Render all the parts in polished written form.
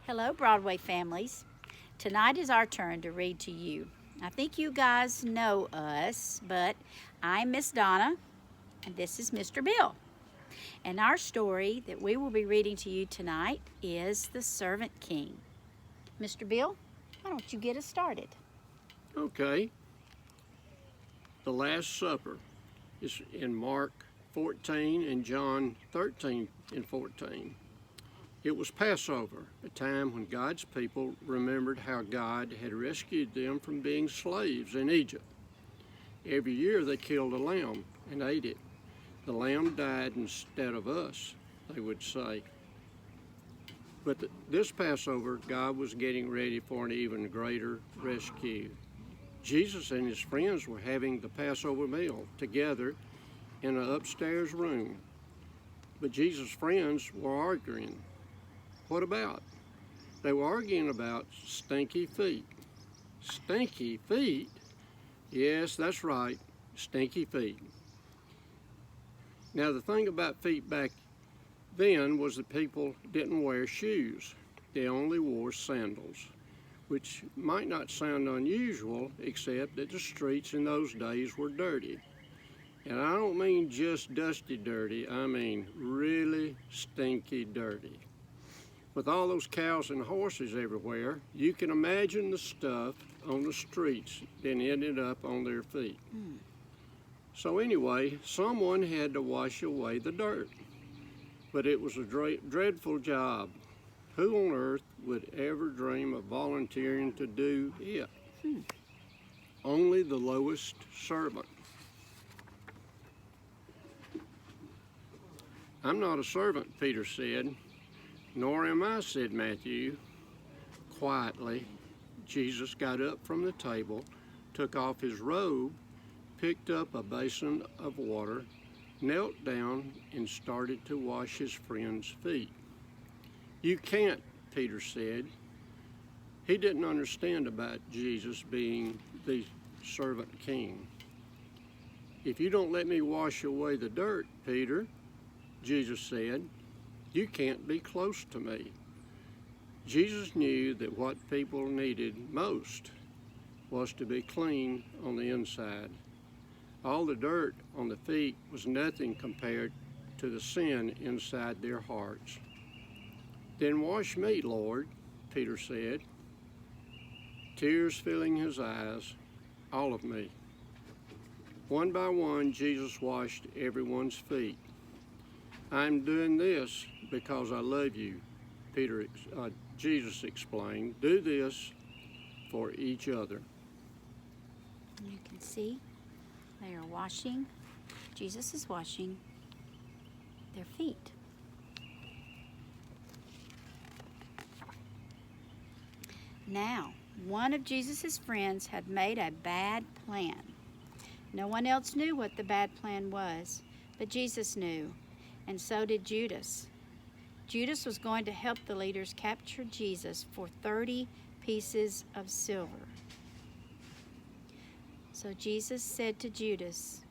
Hello, Broadway families. Tonight is our turn to read to you. I think you guys know us, but I'm Miss Donna, and this is Mr. Bill. And our story that we will be reading to you tonight is The Servant King. Mr. Bill, why don't you get us started? Okay. The Last Supper is in Mark 14 and John 13 and 14. It was Passover, a time when God's people remembered how God had rescued them from being slaves in Egypt. Every year they killed a lamb and ate it. The lamb died instead of us, they would say. But this Passover, God was getting ready for an even greater rescue. Jesus and his friends were having the Passover meal together in an upstairs room. But Jesus' friends were arguing. What about? They were arguing about stinky feet. Stinky feet? Yes, that's right, stinky feet. Now, the thing about feet back then was that people didn't wear shoes. They only wore sandals, which might not sound unusual, except that the streets in those days were dirty. And I don't mean just dusty dirty, I mean really stinky dirty. With all those cows and horses everywhere, you can imagine the stuff on the streets that ended up on their feet. So anyway, someone had to wash away the dirt. But it was a dreadful job. Who on earth would ever dream of volunteering to do it? Only the lowest servant. I'm not a servant, Peter said. Nor am I, said Matthew. Quietly, Jesus got up from the table, took off his robe, picked up a basin of water, knelt down, and started to wash his friend's feet. You can't, Peter said. He didn't understand about Jesus being the servant king. If you don't let me wash away the dirt, Peter, Jesus said, you can't be close to me. Jesus knew that what people needed most was to be clean on the inside. All the dirt on the feet was nothing compared to the sin inside their hearts. Then wash me, Lord, Peter said, tears filling his eyes, all of me. One by one, Jesus washed everyone's feet. I'm doing this because I love you, Jesus explained. Do this for each other. You can see they are washing, Jesus is washing their feet. Now, one of Jesus' friends had made a bad plan. No one else knew what the bad plan was, but Jesus knew, and so did Judas. Judas was going to help the leaders capture Jesus for 30 pieces of silver. So Jesus said to Judas,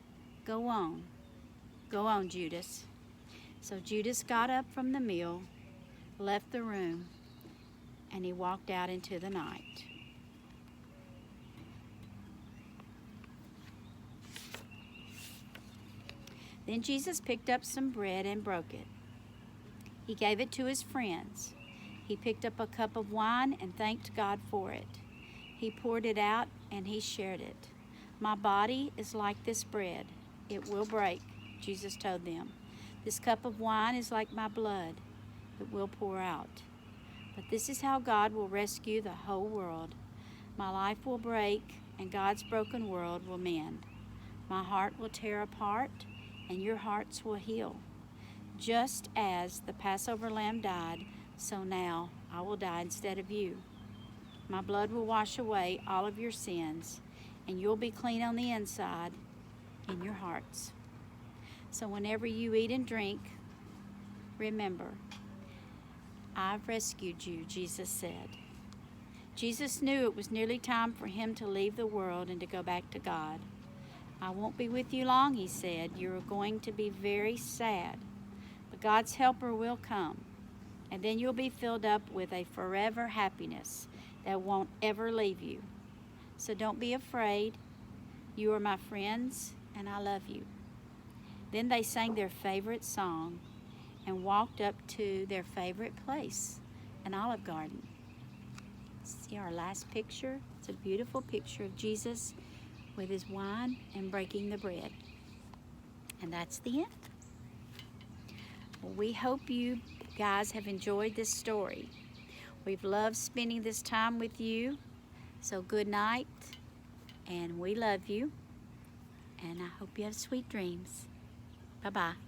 go on, Judas. So Judas got up from the meal, left the room, and he walked out into the night. Then Jesus picked up some bread and broke it. He gave it to his friends. He picked up a cup of wine and thanked God for it. He poured it out and he shared it. My body is like this bread. It will break, Jesus told them. This cup of wine is like my blood. It will pour out. But this is how God will rescue the whole world. My life will break and God's broken world will mend. My heart will tear apart and your hearts will heal. Just as the Passover lamb died, so now I will die instead of you. My blood will wash away all of your sins, and you'll be clean on the inside in your hearts. So whenever you eat and drink, remember, I've rescued you, Jesus said. Jesus knew it was nearly time for him to leave the world and to go back to God. I won't be with you long, he said. You're going to be very sad. But God's helper will come. And then you'll be filled up with a forever happiness that won't ever leave you. So don't be afraid. You are my friends, and I love you. Then they sang their favorite song and walked up to their favorite place, an olive garden. See our last picture? It's a beautiful picture of Jesus with his wine and breaking the bread. And that's the end. Well, we hope you guys have enjoyed this story. We've loved spending this time with you. So good night, and we love you. And I hope you have sweet dreams. Bye-bye.